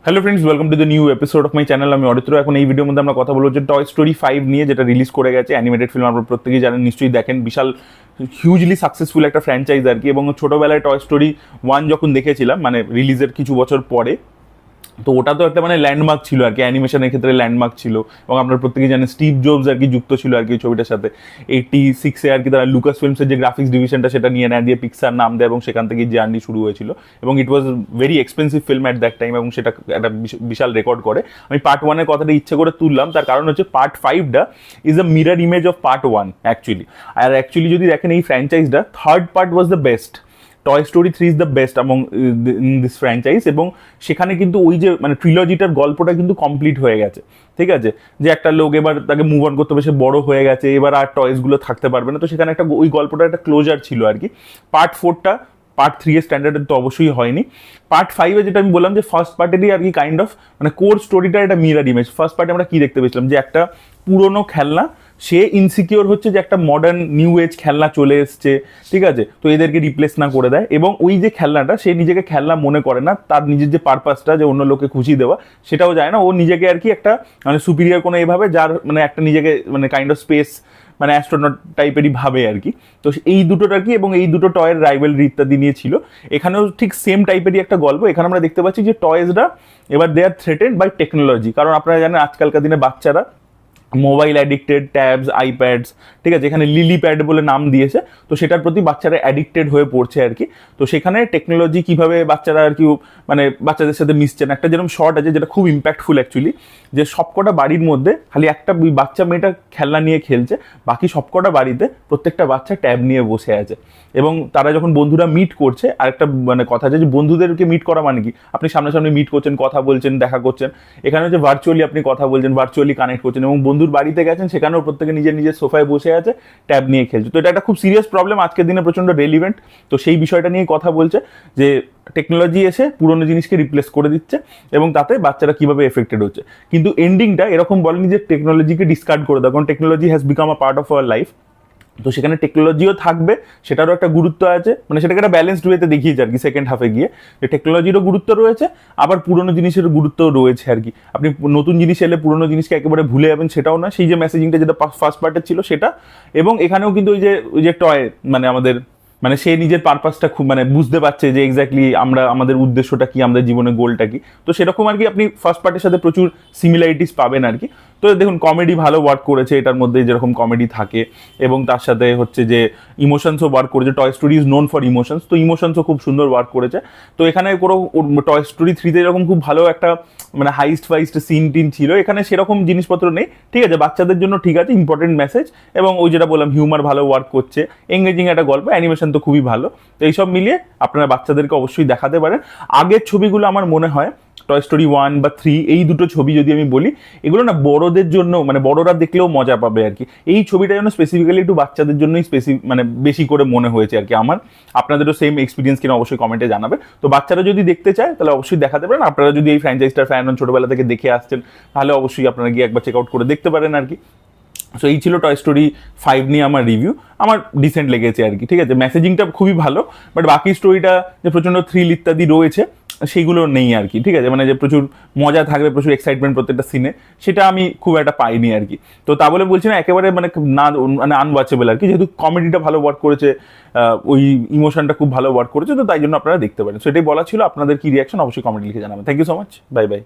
Hello friends, welcome to the new episode of my channel. আমি অরিত্র। এখন এই ভিডিওর মধ্যে আমরা কথা বলবো যে টয় স্টোরি 5 নিয়ে, যেটা রিলিজ করে গেছে অ্যানিমেটেড ফিল্ম। আপনারা প্রত্যেকেই জানেন, নিশ্চয়ই দেখেন। বিশাল হিউজলি সাকসেসফুল একটা ফ্র্যাঞ্চাইজ আর কি। এবং ছোটোবেলায় টয় স্টোরি 1 যখন দেখেছিলাম, মানে রিলিজের কিছু বছর পরে, তো ওটা তো একটা মানে ল্যান্ডমার্ক ছিল আর কি, অ্যানিমেশনের ক্ষেত্রে ল্যান্ডমার্ক ছিল। এবং আপনারা প্রত্যেকেই জানেন স্টিভ জবস আর কি যুক্ত ছিল আর কি ওই ছবিটার সাথে। 86-এ আর কি তারা লুকাস ফিল্মসের যে গ্রাফিক্স ডিভিশনটা সেটা নিয়ে নেয়, দিয়ে পিক্সার নাম দেয়, এবং সেখান থেকে জার্নি শুরু হয়েছিল। এবং it was very expensive film at that time, এবং সেটা একটা বিশাল রেকর্ড করে। আমি পার্ট 1-এর কথাটা ইচ্ছে করে তুললাম, তার কারণ হচ্ছে পার্ট 5টা is a mirror image of part 1 actually. আর অ্যাকচুয়ালি যদি দেখেন এই ফ্র্যাঞ্চাইজটা, third part was the best. Toy Story 3 is the best among in this franchise. এবং সেখানে কিন্তু ওই যে মানে ট্রিলজিটার গল্পটা কিন্তু কমপ্লিট হয়ে গেছে, ঠিক আছে। যে একটা লোক এবার তাকে মুভ অন করতে হবে, সে বড় হয়ে গেছে, এবার আর টয়েসগুলো থাকতে পারবে না। তো সেখানে একটা ওই গল্পটা একটা ক্লোজার ছিল আর কি। পার্ট 4টা পার্ট 3-এর স্ট্যান্ডার্ডের তো অবশ্যই হয়নি। পার্ট 5-এ যেটা আমি বললাম যে ফার্স্ট পার্টেরই আর কি কাইন্ড অফ মানে কোর স্টোরিটা একটা মিরর ইমেজ। ফার্স্ট পার্টে আমরা কি দেখতে পেয়েছিলাম, যে একটা পুরোনো খেলনা, সে ইনসিকিওর হচ্ছে যে একটা মডার্ন নিউ এজ খেলনা চলে এসছে, ঠিক আছে, তো এদেরকে রিপ্লেস না করে দেয়। এবং ওই যে খেলনাটা, সে নিজেকে খেলনা মনে করে না, তার নিজের যে পারপাসটা, যে অন্য লোককে খুশি দেওয়া, সেটাও যায় না। ও নিজেকে আর কি একটা মানে সুপিরিয়র কোনো এভাবে, যার মানে একটা নিজেকে মানে কাইন্ড অফ স্পেস মানে অ্যাস্ট্রোনট টাইপেরই ভাবে আর কি। তো এই দুটোর আর কি, এবং এই দুটো টয়ের রাইভেলরি ইত্যাদি নিয়ে ছিল। এখানেও ঠিক সেম টাইপেরই একটা গল্প। এখানে আমরা দেখতে পাচ্ছি যে টয়েসরা এবার দে আর থ্রেটেন্ড বাই টেকনোলজি। কারণ আপনারা জানেন আজকালকার দিনে বাচ্চারা মোবাইল অ্যাডিক্টেড, ট্যাবস, আইপ্যাডস, ঠিক আছে, এখানে লিলি প্যাড বলে নাম দিয়েছে। তো সেটার প্রতি বাচ্চারা অ্যাডিক্টেড হয়ে পড়ছে আর কি। তো সেখানে টেকনোলজি কীভাবে বাচ্চারা আর কি মানে বাচ্চাদের সাথে মিশছেন, একটা যেরকম শর্ট আছে যেটা খুব ইম্প্যাক্টফুল অ্যাকচুয়ালি, যে সবকটা বাড়ির মধ্যে খালি একটা বাচ্চা মেয়েটা খেলনা নিয়ে খেলছে, বাকি সবকটা বাড়িতে প্রত্যেকটা বাচ্চা ট্যাব নিয়ে বসে আছে। এবং তারা যখন বন্ধুরা মিট করছে, আরেকটা মানে কথা আছে যে বন্ধুদেরকে মিট করা মানে কি, আপনি সামনাসামনি মিট করছেন, কথা বলছেন, দেখা করছেন। এখানে হচ্ছে ভার্চুয়ালি আপনি কথা বলছেন, ভার্চুয়ালি কানেক্ট করছেন, এবং বন্ধুর বাড়িতে গেছেন, সেখানেও প্রত্যেকে নিজের নিজের সোফায় বসে আছে, ট্যাব নিয়ে খেলছে। তো এটা একটা খুব সিরিয়াস প্রবলেম, আজকের দিনে প্রচণ্ড রেলিভেন্ট। তো সেই বিষয়টা নিয়ে কথা বলছে যে টেকনোলজি এসে পুরোনো জিনিসকে রিপ্লেস করে দিচ্ছে, এবং তাতে বাচ্চারা কীভাবে এফেক্টেড হচ্ছে। কিন্তু এন্ডিংটা এরকম বলেনি যে টেকনোলজিকে ডিসকার্ড করে দাও, কারণ technology has become a part of our life. তো সেখানে টেকনোলজিও থাকবে, সেটারও একটা গুরুত্ব আছে, মানে সেটাকে একটা ব্যালেন্সড ওয়েতে দেখিয়েছে আর কি সেকেন্ড হাফে গিয়ে, যে টেকনোলজিরও গুরুত্ব রয়েছে, আবার পুরোনো জিনিসের গুরুত্বও রয়েছে আর কি। আপনি নতুন জিনিস এলে পুরোনো জিনিসকে একেবারে ভুলে যাবেন সেটাও না, সেই যে মেসেজিংটা যেটা ফার্স্ট পার্টের ছিল সেটা। এবং এখানেও কিন্তু ওই যে টয় মানে আমাদের মানে সে নিজের পারপাসটা খুব মানে বুঝতে পারছে যে এক্স্যাক্টলি আমরা আমাদের উদ্দেশ্যটা কি, আমাদের জীবনের গোলটা কি। তো সেরকম আর কি আপনি ফার্স্ট পার্টের সাথে প্রচুর সিমিলারিটিস পাবেন আর কি। তো দেখুন কমেডি ভালো ওয়ার্ক করেছে এটার মধ্যে, যেরকম কমেডি থাকে, এবং তার সাথে হচ্ছে যে ইমোশনসও ওয়ার্ক করেছে। Toy story is known for emotions, তো ইমোশনসও খুব সুন্দর ওয়ার্ক করেছে। তো এখানে কোনো টয় স্টোরি 3-তে এরকম খুব ভালো একটা মানে হাইস্ট ফাইস্ট সিন টিন ছিল, এখানে সেরকম জিনিসপত্র নেই, ঠিক আছে। বাচ্চাদের জন্য ঠিক আছে, ইম্পর্টেন্ট মেসেজ, এবং ওই যেটা বললাম হিউমার ভালো ওয়ার্ক করছে, এঙ্গেজিং একটা গল্প, অ্যানিমেশন তো খুবই ভালো। তো এইসব মিলিয়ে আপনারা বাচ্চাদেরকে অবশ্যই দেখাতে পারেন। আগের ছবিগুলো আমার মনে হয় টয় স্টোরি 1 বা 3, এই দুটো ছবি যদি আমি বলি, এগুলো না বড়দের জন্য মানে বড়রা দেখলেও মজা পাবে আর কি। এই ছবিটা যেন স্পেসিফিক্যালি একটু বাচ্চাদের জন্যই মানে বেশি করে মনে হয়েছে আর কি আমার। আপনাদেরও সেম এক্সপিরিয়েন্স কিনা অবশ্যই কমেন্টে জানাবে। তো বাচ্চারা যদি দেখতে চায় তাহলে অবশ্যই দেখাতে পারেন। আপনারা যদি এই ফ্র্যাঞ্চাইজটার ফ্যান হন, ছোটোবেলা থেকে দেখে আসছেন, তাহলে অবশ্যই আপনারা গিয়ে একবার চেক আউট করে দেখতে পারেন আর কি। সো এই ছিল টয় স্টোরি 5 নিয়ে আমার রিভিউ। আমার ডিসেন্ট লেগেছে আর কি, ঠিক আছে। মেসেজিংটা খুবই ভালো, বাট বাকি স্টোরিটা যে প্রচণ্ড থ্রিল ইত্যাদি রয়েছে সেইগুলো নেই আর কি, ঠিক আছে। মানে যে প্রচুর মজা থাকবে, প্রচুর এক্সাইটমেন্ট প্রত্যেকটা সিনে, সেটা আমি খুব একটা পাইনি আর কি। তো তা বলে বলছি না একেবারে মানে না মানে আনওয়াচেবল আর কি, যেহেতু কমেডিটা ভালো ওয়ার্ক করেছে, ওই ইমোশনটা খুব ভালো ওয়ার্ক করেছে, তো তাই জন্য আপনারা দেখতে পারেন। সেটাই বলা ছিল। আপনাদের কি রিয়াকশন অবশ্যই কমেন্ট লিখে জানাবেন। Thank you so much, bye by.